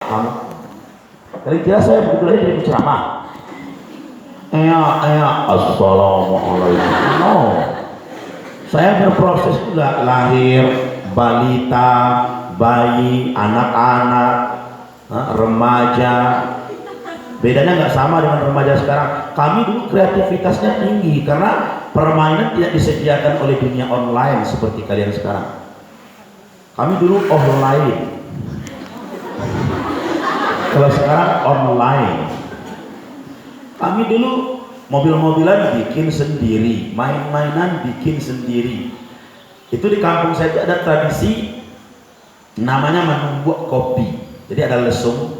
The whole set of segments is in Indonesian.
kamu. Kalian kira saya begitu aja jadi penceramah? Assalamualaikum. No. Saya berproses juga lahir, balita, bayi, anak-anak, remaja. Bedanya nggak sama dengan remaja sekarang. Kami dulu kreativitasnya tinggi karena permainan tidak disediakan oleh dunia online seperti kalian sekarang. Kami dulu offline. Kalau sekarang online. Kami dulu mobil-mobilan bikin sendiri, main-mainan bikin sendiri. Itu di kampung saya itu ada tradisi namanya menumbuk kopi. Jadi ada lesung.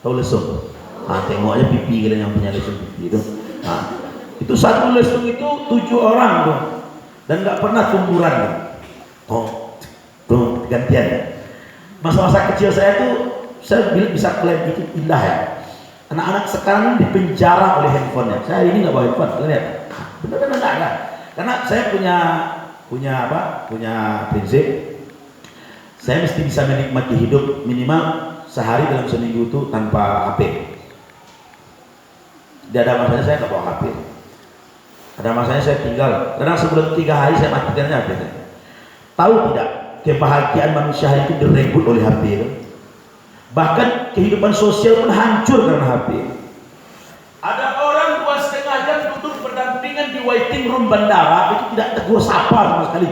Tahu lesung? Nah, tengok aja pipi kalian yang punya lesung pipi itu. Nah, itu satu lesung itu 7 orang tuh, dan nggak pernah tumburan tuh gantian. Masa-masa kecil saya tuh, saya bisa klaim itu indah ya. Anak-anak sekarang di penjara oleh handphonenya. Saya ini nggak bawa handphone, kalian lihat. Benar-benar nggak ada. Karena saya punya prinsip. Saya mesti bisa menikmati hidup minimal sehari dalam seminggu itu tanpa HP. Tidak ada masanya saya nggak bawa HP. Ada masanya saya tinggal. Kadang sebelum 3 hari saya matikan HP. Tahu tidak, kebahagiaan manusia itu direbut oleh HP itu. Bahkan kehidupan sosial pun hancur karena HP. Ada orang 2,5 jam duduk berdampingan di waiting room bandara itu tidak tegur sapa sama sekali.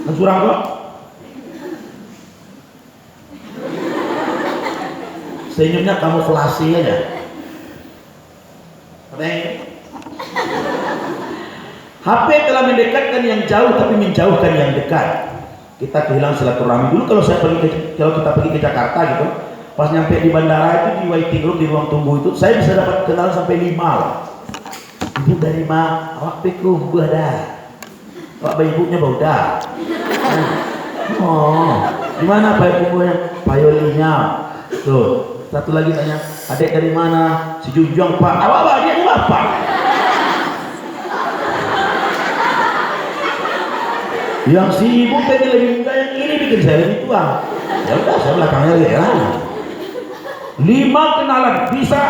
Dan surang kok. Senyumnya kamuflase aja. HP telah mendekatkan yang jauh tapi menjauhkan yang dekat. Kita kehilangan silaturahmi. Dulu kalau kita pergi ke Jakarta gitu, pas nyampe di bandara itu di waiting room di ruang tunggu itu, saya bisa dapat kenalan sampai 5. Ibu dari mana? Awak pekum, gua dah. Pak ibunya bau dah. Oh, gimana Pak ibunya? Payolinya. Tuh. Satu lagi tanya, adik dari mana? Si Junjung Pak. Awak dia apa? Yang si ibu pengen lebih muda, yang ini bikin saya lebih tua. Ya udah, saya belakangnya heran. 5 kenalan bisa.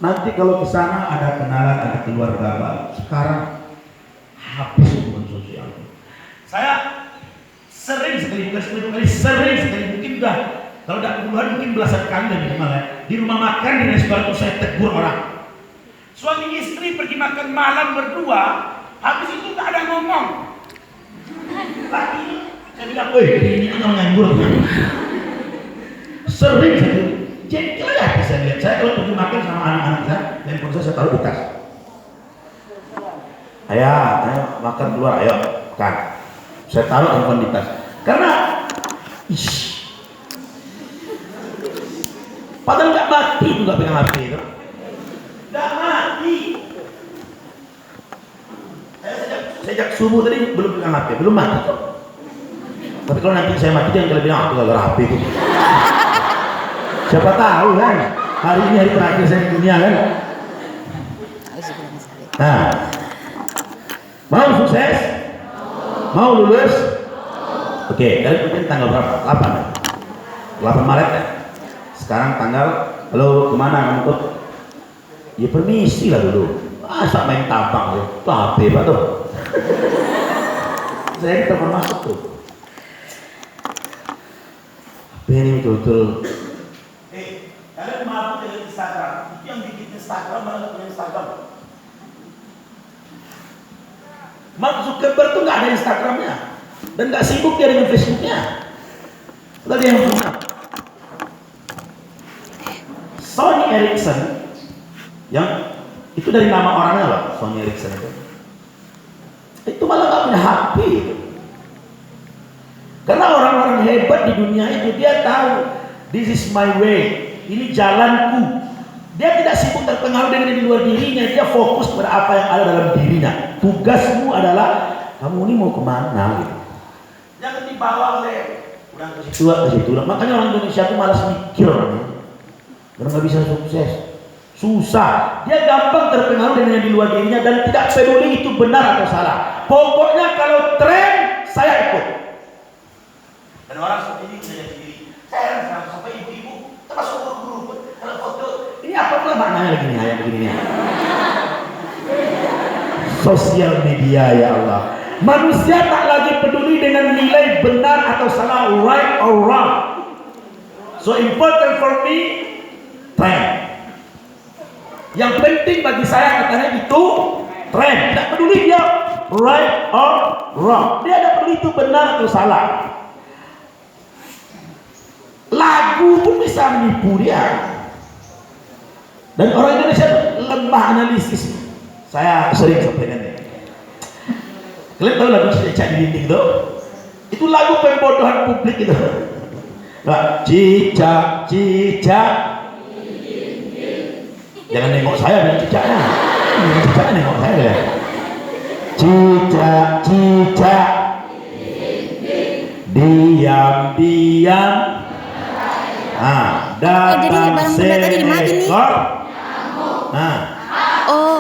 Nanti kalau di sana ada kenalan, ada keluarga baru. Sekarang habis hubungan sosial. Saya sering sekali, bukan 10 kali, sering sekali, mungkin udah kalau tidak puluhan mungkin belasan kali dan minimal ya. Di rumah makan di restoran itu saya tegur orang. Suami istri pergi makan malam berdua, habis itu tak ada ngomong. Laki saya bilang, woi ini nganggur. Sering sekali. Jengkel ya saya lihat. Saya kalau pergi makan sama anak-anak saya, handphone saya taruh di tas. Ayo makan keluar, ayo makan. Saya taruh handphone di tas. Karena padahal nggak mati itu nggak pegang HP itu, nggak mati. Sejak subuh tadi belum pegang HP, belum mati kok. Tapi kalau nanti saya mati jangan bilang aku nggak HP itu. Siapa tahu kan, hari ini hari terakhir saya di dunia kan. Nah, mau sukses, mau lulus. Oke, kalian mungkin tanggal berapa? 8 Maret ya. Sekarang tanggal, halo kemana kamu tuh? Ya permisi lah dulu. Masa main tabang ya? Itu HP pak tuh. Saya telepon masuk tuh. HP ini betul-betul. Kalian mampu dengan Instagram? Itu yang bikin Instagram malah punya Instagram. Mark Zuckerberg tuh nggak ada Instagramnya dan nggak sibuk dia dengan Facebooknya. Tadi yang punya. Sony Ericsson yang itu dari nama orangnya loh, Sony Ericsson itu malah nggak punya HP itu. Karena orang-orang hebat di dunia itu dia tahu this is my way, ini jalanku. Dia tidak sibuk terpengaruh dengan yang di luar dirinya, dia fokus pada apa yang ada dalam dirinya. Tugasmu adalah kamu ini mau kemana gitu. Jangan dibawa oleh udah ke situ. Makanya orang Indonesia itu malas mikir orangnya. Karena nggak bisa sukses, susah. Dia gampang terpengaruh dengan yang di luar dirinya dan tidak peduli itu benar atau salah. Pokoknya kalau tren saya ikut. Dan Dan orang seperti ini punya diri. Saya heran sampai ibu-ibu, termasuk guru-guru pun, kalau foto, ini apa pula maknanya lagi nih, ayam begini nih. Sosial media, ya Allah. Manusia tak lagi peduli dengan nilai benar atau salah, right or wrong. So important for me, trend. Yang penting bagi saya katanya itu trend. Tidak peduli dia right or wrong. Dia tidak peduli itu benar atau salah. Lagu pun bisa menipu dia. Dan orang Indonesia lemah analisis. Saya sering sampaikan ini. Kalian tahu lagu Cicak di Dinding itu? Itu lagu pembodohan publik itu. Nah, cicak, cicak. Jangan nengok saya dengan cicaknya. Cicaknya nengok saya ya. Cicak, cicak. Diam, diam. Datang seekor. Oh.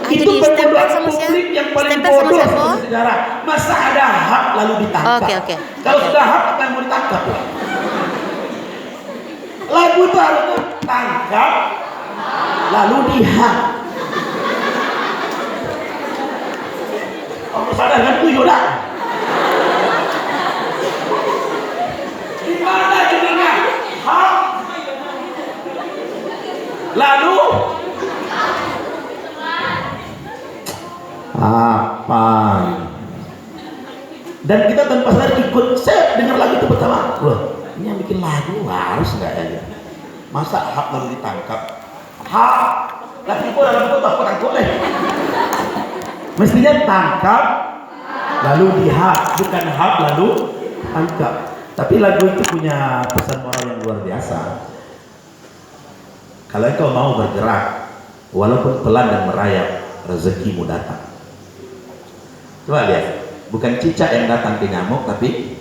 Itu pembodohan publik yang paling bodoh sejarah. Masa ada hak lalu ditangkap? Oke. Kalau sudah hak apa yang mau ditangkap? Lagu itu harusnya tangkap lalu dihak. Kamu sadar kan itu Yoda? Gimana jadinya? Hak lalu apa? Dan kita tanpa sadar ikut. Saya dengar lagu itu pertama, loh, ini yang bikin lagu harus nggak ya? Masa hak lalu ditangkap? Hak lagi pun dalam kota kurang boleh. Mestinya tangkap lalu dihak, bukan hak lalu tangkap. Tapi lagu itu punya pesan moral yang luar biasa. Kalau engkau mau bergerak, walaupun pelan dan merayap, rezekimu datang. Coba lihat, bukan cicak yang datang ke nyamuk, tapi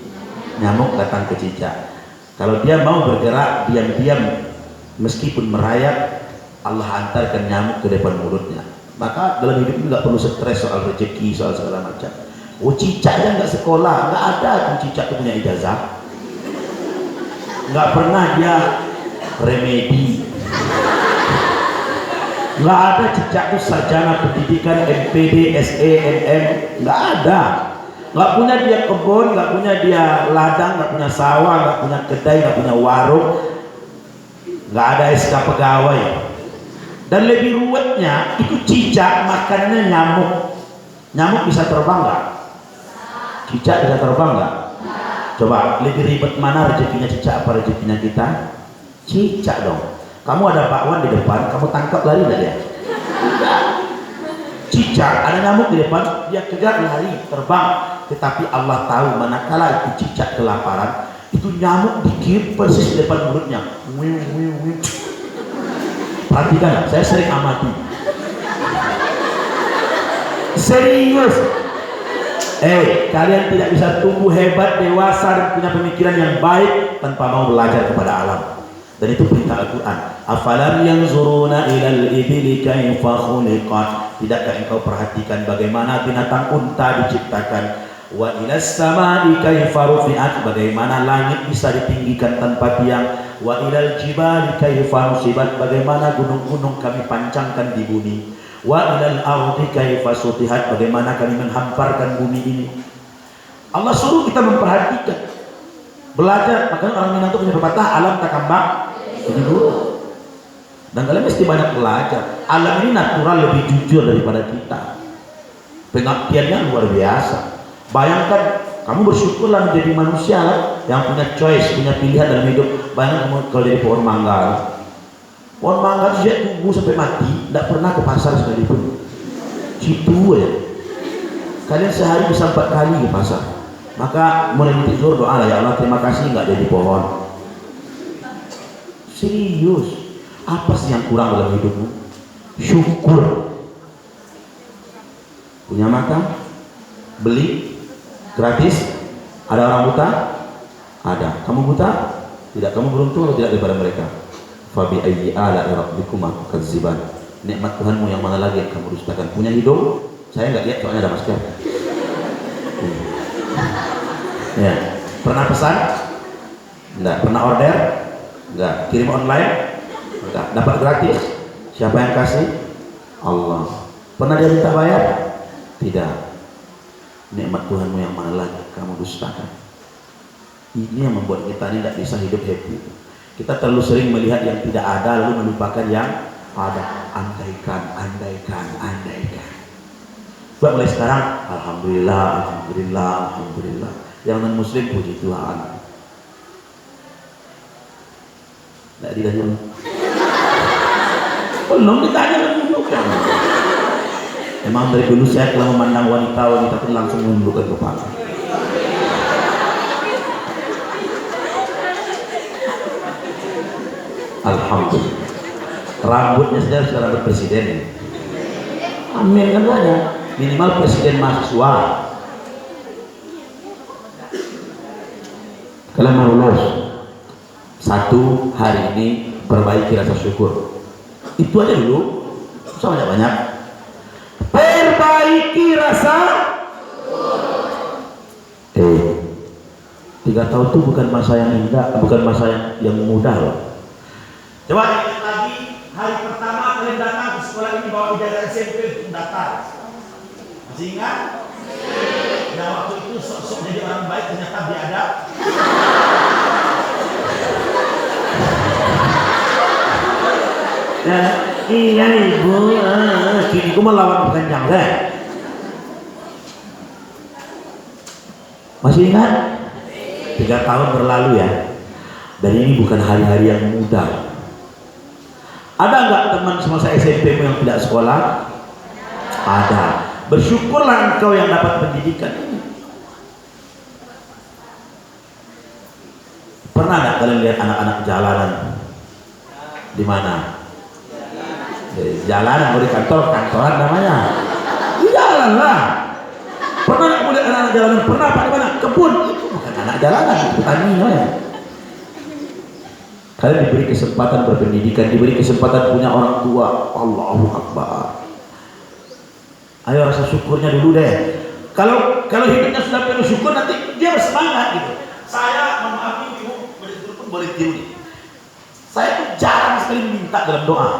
nyamuk datang ke cicak. Kalau dia mau bergerak diam-diam, meskipun merayap, Allah antarkan nyamuk ke depan mulutnya. Maka dalam hidup ini nggak perlu stres soal rezeki, soal segala macam. Oh, cicaknya nggak sekolah, nggak ada tuh cicak itu punya ijazah, nggak pernah dia remedi. Nggak ada cicak itu sarjana pendidikan MPD, SE, MM, nggak ada. Nggak punya dia kebun, nggak punya dia ladang, nggak punya sawah, nggak punya kedai, nggak punya warung, nggak ada SK pegawai. Dan lebih ruwetnya itu cicak makannya nyamuk. Nyamuk bisa terbang nggak? Cicak bisa terbang nggak? Coba lebih ribet mana rezekinya cicak apa rezekinya kita? Cicak dong. Kamu ada bakwan di depan, kamu tangkap lari nggak dia? Enggak. Cicak ada nyamuk di depan, dia kejar lari terbang. Tetapi Allah tahu manakala itu cicak kelaparan, itu nyamuk dikirim persis di depan mulutnya. Perhatikan, saya sering amati. Serius. Kalian tidak bisa tumbuh hebat, dewasa dan punya pemikiran yang baik tanpa mau belajar kepada alam. Dan itu perintah Al-Quran. Afalam yanzuruna ilal ibili kaifa khuliqat. Tidakkah engkau perhatikan bagaimana binatang unta diciptakan? Wa ilas samai kaifa rufi'at. Bagaimana langit bisa ditinggikan tanpa tiang. Wa ilal jibali kaifa nusibat. Bagaimana gunung-gunung kami pancangkan di bumi. Wa ilal ardi kaifa sutihat. Bagaimana kami menghamparkan bumi ini. Allah suruh kita memperhatikan, belajar. Makanya orang Minang itu punya pepatah, alam tak kambang ini dulu. Dan kalian mesti banyak belajar. Alam ini natural lebih jujur daripada kita. Pengertiannya luar biasa. Bayangkan, kamu bersyukurlah menjadi manusia yang punya choice, punya pilihan dalam hidup. Bayangkan kamu kalau jadi pohon mangga. Pohon mangga itu dia tumbuh sampai mati, tidak pernah ke pasar sekalipun. Situ ya. Kalian sehari bisa 4 kali ke pasar. Maka mulai tidur doa lah, ya Allah terima kasih nggak jadi pohon. Serius, apa sih yang kurang dalam hidupmu? Syukur. Punya mata, beli gratis. Ada orang buta? Ada. Kamu buta? Tidak. Kamu beruntung atau tidak daripada mereka? Fabi ayyi ala'i rabbikuma tukadziban. Nikmat Tuhanmu yang mana lagi yang kamu dustakan? Punya hidung? Saya nggak lihat soalnya ada masker. Ya, Pernah pesan? Enggak. Pernah order? Enggak. Kirim online? Enggak. Dapat gratis? Siapa yang kasih? Allah. Pernah dia minta bayar? Tidak. Nikmat Tuhanmu yang mana lagi kamu dustakan? Ini yang membuat kita ini tidak bisa hidup happy. Kita terlalu sering melihat yang tidak ada lalu melupakan yang ada. Andaikan. Buat mulai sekarang, alhamdulillah. Yang non muslim puji Tuhan. Tidak ditanya. Belum ditanya dulu. Emang dari dulu saya kalau memandang wanita pun langsung menundukkan kepala. Alhamdulillah. Rambutnya saja sudah rambut presiden. Amin kan banyak. Minimal presiden mahasiswa. Kalau mau lulus satu hari ini perbaiki rasa syukur. Itu aja dulu. Usah banyak. Perbaiki rasa. 3 tahun itu bukan masa yang indah, bukan masa yang mudah loh. Coba ingat lagi hari pertama kalian datang ke sekolah ini bawa ijazah SMP untuk daftar. Masih ingat? Ya waktu itu sok-sok jadi orang baik ternyata biadab. Iya ibu, kini ku melawan bukan jangkrik. Masih ingat? 3 tahun berlalu ya. Dan ini bukan hari-hari yang mudah. Ada nggak teman semasa SMP yang tidak sekolah? Ada. Bersyukurlah engkau yang dapat pendidikan ini. Pernah nggak kalian lihat anak-anak jalanan? Di mana? Jalanan, di kantoran namanya. Di jalan lah. Pernah nggak melihat anak-anak jalanan? Pernah Pak di mana? Kebun. Itu bukan anak jalanan, itu petani ya. Kalian diberi kesempatan berpendidikan, diberi kesempatan punya orang tua. Allahu Akbar. Ayo rasa syukurnya dulu deh. Kalau hidupnya sudah penuh syukur, nanti dia bersemangat gitu. Saya memahami ibu pun boleh tiru nih. Saya tuh jarang sekali minta dalam doa.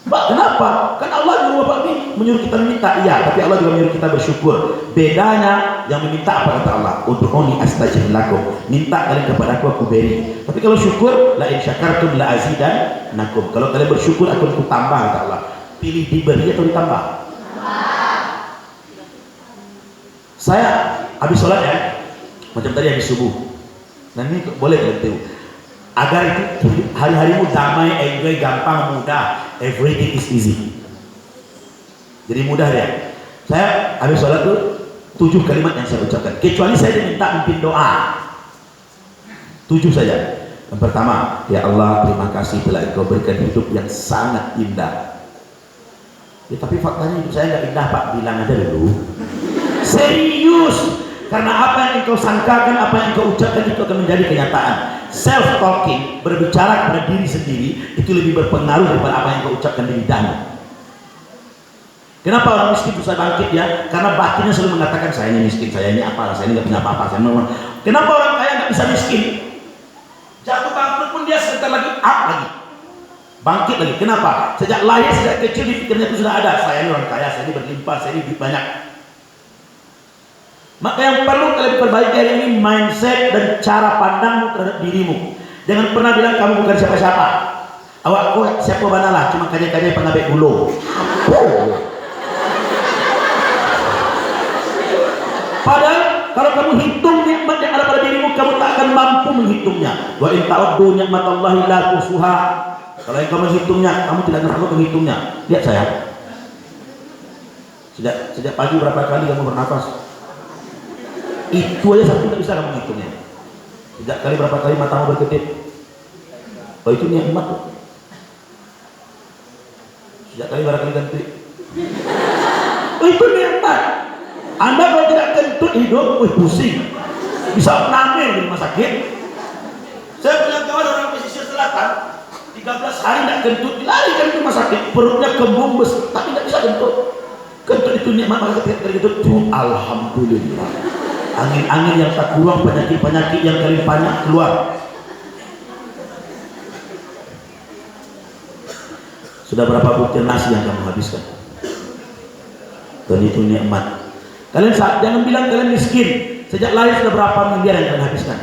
Mbak, kenapa? Kan Allah juga Bapak ini menyuruh kita minta, iya, tapi Allah juga menyuruh kita bersyukur. Bedanya yang meminta apa kata Allah? Ud'uni astajib lakum. Minta kalian kepada aku beri. Tapi kalau syukur, la in syakartum la azidannakum. Kalau kalian bersyukur aku tambah kata Allah. Pilih diberi atau ditambah? Saya habis sholat ya, macam tadi habis subuh. Nah ini boleh kalian tahu. Agar itu hari-harimu damai, enjoy, gampang, mudah, everything is easy. Jadi mudah ya. Saya habis sholat tuh 7 kalimat yang saya ucapkan. Kecuali saya diminta memimpin doa. 7 saja. Yang pertama, ya Allah terima kasih telah Engkau berikan hidup yang sangat indah. Ya tapi faktanya hidup saya nggak indah Pak, bilang aja dulu. Serius. Karena apa yang engkau sangkakan, apa yang engkau ucapkan itu akan menjadi kenyataan. Self talking, berbicara kepada diri sendiri itu lebih berpengaruh daripada apa yang engkau ucapkan di lidahmu. Kenapa orang miskin bisa bangkit ya? Karena batinnya selalu mengatakan saya ini miskin, saya ini apa, saya ini nggak punya apa-apa, saya ini. Kenapa orang kaya nggak bisa miskin? Jatuh bangkrut pun dia sebentar lagi up lagi, bangkit lagi. Kenapa? Sejak lahir, sejak kecil di pikirnya itu sudah ada. Saya ini orang kaya, saya ini berlimpah, saya ini banyak. Maka yang perlu kalian perbaiki hari ini mindset dan cara pandangmu terhadap dirimu. Jangan pernah bilang kamu bukan siapa-siapa. Awak siapa banalah, cuma kaya-kaya pengabek gulung. Padahal kalau kamu hitung nikmat yang ada pada dirimu, kamu tak akan mampu menghitungnya. Wa in ta'uddu ni'matallahi la tuhsuha. Kalau yang kamu menghitungnya, kamu tidak akan sanggup menghitungnya. Lihat saya. Sejak pagi berapa kali kamu bernafas? Itu aja satu tidak bisa kamu hitungnya. Tidak kali berapa kali matamu berkedip. Oh itu nikmat. Sejak kali berapa kali ganti. Oh itu nikmat. Anda kalau tidak kentut hidup, pusing. Bisa nangis di rumah sakit. Saya punya kawan orang pesisir selatan, 13 hari tidak kentut, dilarikan ke rumah sakit. Perutnya kembung besar, tapi tidak bisa kentut. Kentut itu nikmat, maka ketika kentut, alhamdulillah. Angin-angin yang tak kurang, penyakit-penyakit yang kalian banyak keluar. Sudah berapa butir nasi yang kamu habiskan? Dan itu nikmat. Kalian jangan bilang kalian miskin. Sejak lahir sudah berapa miliar yang kalian habiskan?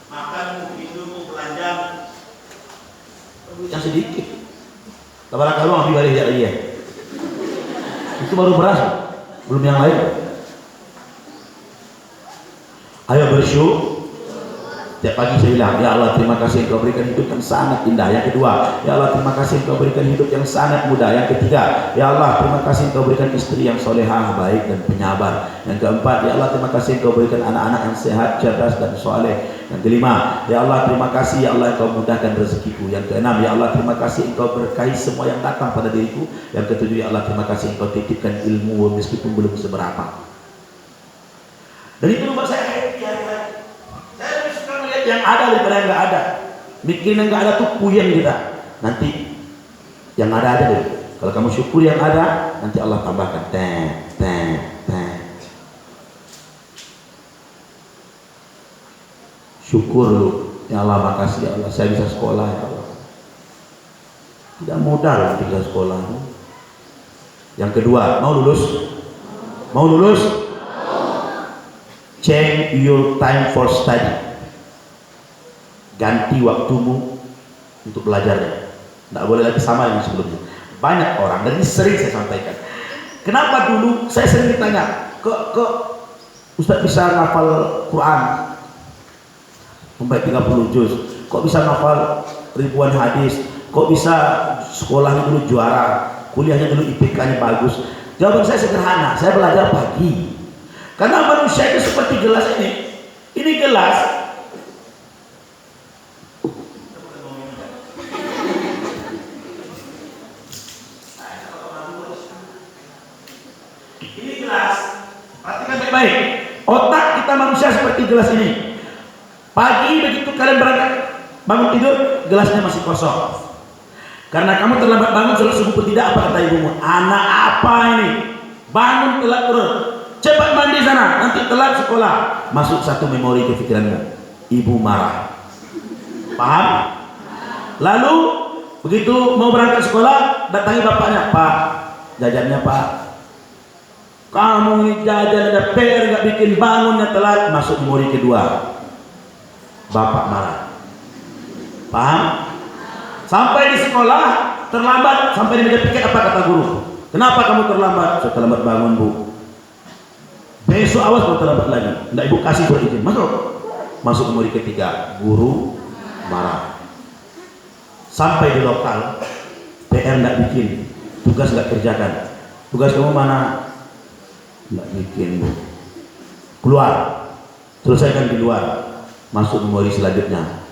Makanmu, hidupmu, belanjamu, yang sedikit. Kabar kamu ambil balik ya iya. Itu baru beras, belum yang lain. Ayo bersyukur. Setiap pagi saya bilang, ya Allah terima kasih Engkau berikan hidup yang sangat indah. Yang kedua, ya Allah terima kasih Engkau berikan hidup yang sangat mudah. Yang ketiga, ya Allah terima kasih Engkau berikan istri yang solehah, baik dan penyabar. Yang keempat, ya Allah terima kasih Engkau berikan anak-anak yang sehat, cerdas dan soleh. Yang kelima, ya Allah terima kasih ya Allah Engkau mudahkan rezekiku. Yang keenam, ya Allah terima kasih Engkau berkahi semua yang datang pada diriku. Yang ketujuh, ya Allah terima kasih Engkau titipkan ilmu meskipun belum seberapa. Dan itu membuat saya happy hari-hari. Saya lebih suka melihat yang ada daripada yang nggak ada. Mikirin yang nggak ada tuh puyeng kita. Nanti yang ada deh. Kalau kamu syukur yang ada, nanti Allah tambahkan. Syukur lu. Ya Allah makasih ya Allah, saya bisa sekolah ya Allah. Tidak mudah loh bisa sekolah. Yang kedua, mau lulus? Mau lulus? Change your time for study. Ganti waktumu untuk belajarnya. Tidak boleh lagi sama yang sebelumnya. Banyak orang, dan ini sering saya sampaikan. Kenapa dulu saya sering ditanya, kok Ustaz bisa ngafal Quran sampai 30 juz? Kok bisa ngafal ribuan hadis? Kok bisa sekolahnya dulu juara, kuliahnya dulu IPK-nya bagus? Jawaban saya sederhana, saya belajar pagi. Karena manusia itu seperti gelas ini. Ini gelas. Ini gelas. Perhatikan baik-baik. Otak kita manusia seperti gelas ini. Pagi begitu kalian berangkat bangun tidur, gelasnya masih kosong. Karena kamu terlambat bangun sholat subuh pun tidak, apa kata ibumu? Anak apa ini? Bangun telat terus. Cepat mandi sana, nanti telat sekolah. Masuk satu memori ke pikiranmu, ibu marah. Paham? Lalu begitu mau berangkat sekolah, datangi bapaknya, Pak, jajannya Pak. Kamu ini jajan ada PR nggak bikin, bangunnya telat. Masuk memori kedua, bapak marah. Paham? Sampai di sekolah terlambat, sampai di meja piket, apa kata guru? Kenapa kamu terlambat? Saya terlambat bangun Bu. Besok awas kalau terlambat lagi. Nggak ibu kasih surat izin. Masuk memori ketiga, guru marah. Sampai di lokal, PR nggak bikin, tugas nggak kerjakan. Tugas kamu mana? Nggak bikin Bu. Keluar, selesaikan di luar. Masuk memori selanjutnya,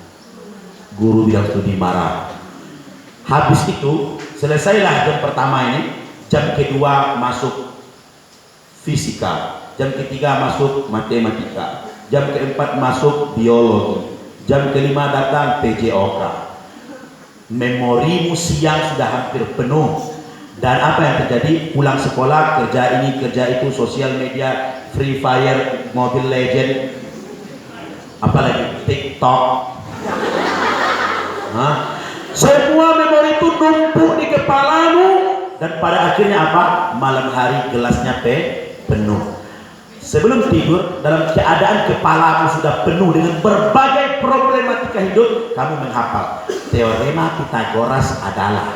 guru bilang studi, marah. Habis itu selesailah jam pertama ini. Jam kedua masuk fisika, jam ketiga masuk matematika, jam keempat masuk biologi, jam kelima datang PJOK. Memorimu siang sudah hampir penuh. Dan apa yang terjadi? Pulang sekolah, kerja ini, kerja itu, sosial media, Free Fire, Mobile Legend, apalagi TikTok. Semua memori itu numpuk di kepalamu. Dan pada akhirnya apa? Malam hari gelasnya penuh. Sebelum tidur, dalam keadaan kepalamu sudah penuh dengan berbagai problematika hidup, kamu menghafal teorema Pythagoras adalah.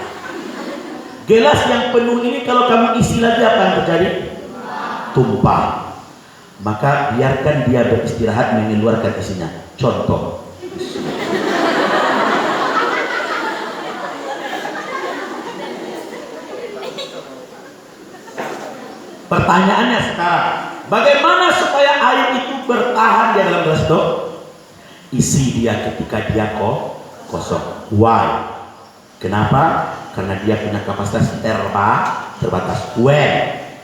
Gelas yang penuh ini kalau kamu isi lagi, apa yang terjadi? Tumpah. Maka biarkan dia beristirahat mengeluarkan isinya. Contoh, pertanyaannya sekarang, bagaimana supaya air itu bertahan di dalam gelas itu? Isi dia ketika dia kosong. Why? Kenapa? Karena dia punya kapasitas terbatas. When?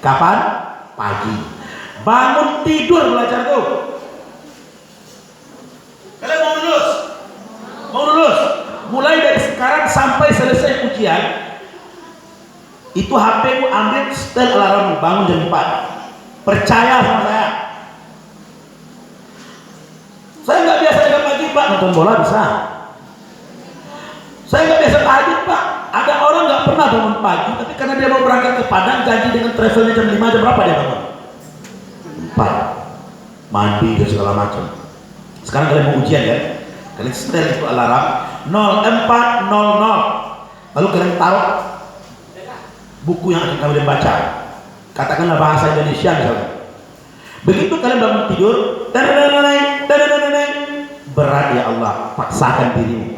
Kapan? Pagi. Bangun tidur belajar tuh. Kalian mau lulus? Mau lulus? Mulai dari sekarang sampai selesai ujian, itu HP-mu ambil, setel alarm, bangun jam 4. Percaya sama saya. Saya nggak biasa jaga pagi Pak, nonton bola bisa. Saya nggak biasa tahajud Pak. Ada orang nggak pernah bangun pagi, tapi karena dia mau berangkat ke Padang, janji dengan travelnya jam 5, jam berapa dia bangun? 4. Mandi dan segala macam. Sekarang kalian mau ujian kan? Kalian setel itu alarm 04.00. Lalu kalian taruh buku yang akan kalian baca. Katakanlah bahasa Indonesia misalnya. Begitu kalian bangun tidur, berat ya Allah, paksakan dirimu.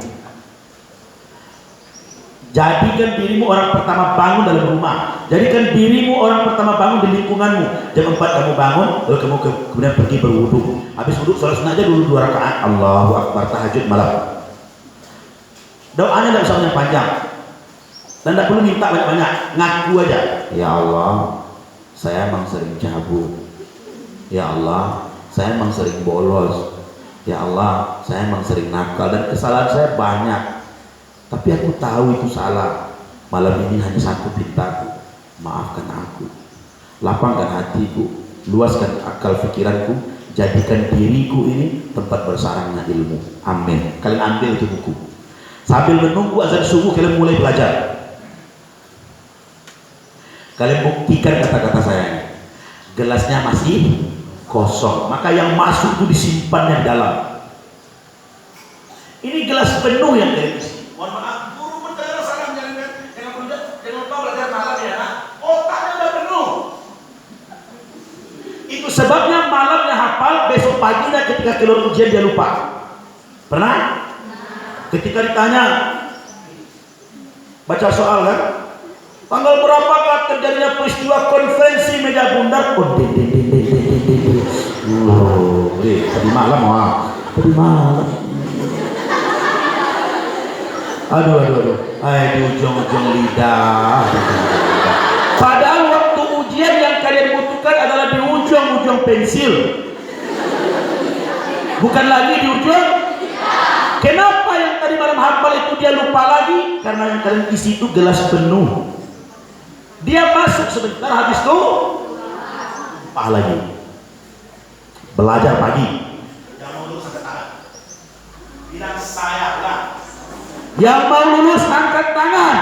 Jadikan dirimu orang pertama bangun dalam rumah. Jadikan dirimu orang pertama bangun di lingkunganmu. Jam 4 kamu bangun, lalu kamu kemudian pergi berwudu. Habis wudu sholat sunnah aja dulu 2 rakaat. Allahu Akbar, tahajud malam. Doanya tidak usah banyak panjang. Dan tidak perlu minta banyak-banyak. Ngaku aja. Ya Allah, saya emang sering cabut. Ya Allah, saya emang sering bolos. Ya Allah, saya emang sering nakal dan kesalahan saya banyak. Tapi aku tahu itu salah. Malam ini hanya satu pintaku. Maafkan aku. Lapangkan hatiku. Luaskan akal pikiranku. Jadikan diriku ini tempat bersarangnya ilmu. Amin. Kalian ambil itu buku. Sambil menunggu azan subuh kalian mulai belajar. Kalian buktikan kata-kata saya. Gelasnya masih kosong. Maka yang masuk itu disimpannya di dalam. Ini gelas penuh yang kalian isi. Mohon maaf, guru berdarah salam jangan lupa belajar malam ya. Otaknya udah penuh. Itu sebabnya malamnya hafal, besok paginya ketika keluar ujian dia lupa. Pernah? Ketika ditanya baca soal kan, tanggal berapakah terjadinya peristiwa konferensi meja bundar? Tadi malam tadi malam. Aduh, di ujung-ujung lidah. Padahal waktu ujian yang kalian butuhkan adalah di ujung-ujung pensil, bukan lagi di ujung. Kenapa yang tadi malam hafal itu dia lupa lagi? Karena yang kalian isi itu gelas penuh. Dia masuk sebentar, habis itu lupa lagi. Belajar pagi. Yang mau lulus angkat tangan. Bilang saya lah. Yang mau lulus angkat tangan.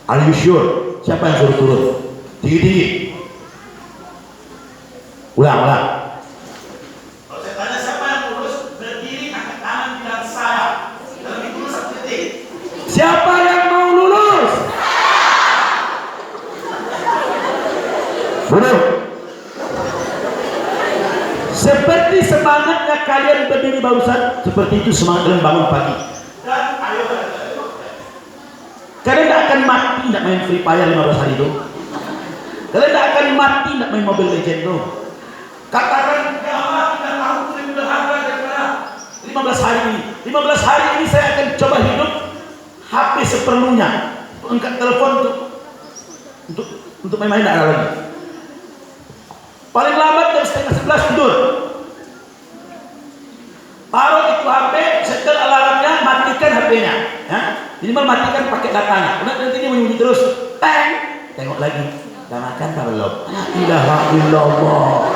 Are you sure? Siapa yang suruh turun? Tinggi-tinggi. Ulang. Kalau saya tanya siapa yang lulus, berdiri angkat tangan bilang saya. Dalam itu lulus satu detik. Siapa yang mau lulus? Bodoh. Seperti semangatnya kalian berdiri barusan, seperti itu semangat kalian bangun pagi. Dan ayo, kalian tidak akan mati tidak main Free Fire 15 hari itu. Kalian tidak akan mati tidak main Mobile Legends itu. Katakan ya Allah, kita tahu kalian berharga daripada 15 hari ini. 15 hari ini saya akan coba hidup HP seperlunya, untuk angkat telepon, untuk main-main tidak ada lagi. Paling lambat jam 10:30 tidur. Taruh itu HP, setel alarmnya, matikan HP-nya. Ya? Minimal matikan pakai datanya. Nanti dia bunyi terus. Tengok lagi. Udah makan apa belum? La ilaha illallah.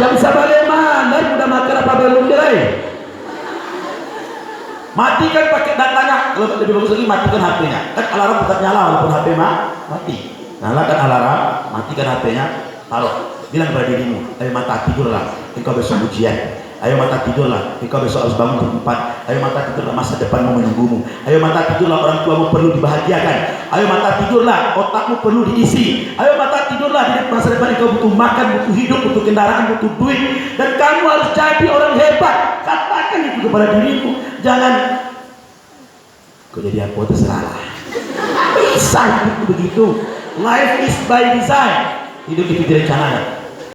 Jam sabaleman, udah makan apa belum dia? Matikan pakai datanya. Kalau lebih bagus lagi matikan HP-nya. Kan alarm tetap nyala walaupun HP mati. Nyalakan alarm, matikan HP-nya, taruh. Bilang pada dirimu, ayo mata tidurlah, engkau besok ujian. Ayo mata tidurlah, engkau besok harus bangun jam 4. Ayo mata tidurlah, masa depanmu menunggumu. Ayo mata tidurlah, orang tuamu perlu dibahagiakan. Ayo mata tidurlah, otakmu perlu diisi. Ayo mata tidurlah, di masa depan engkau butuh makan, butuh hidup, butuh kendaraan, butuh duit. Dan kamu harus jadi orang hebat. Katakan itu kepada dirimu. Jangan kau jadi apa terserah. Bisa hidup begitu. Life is by design. Hidup itu direncanakan.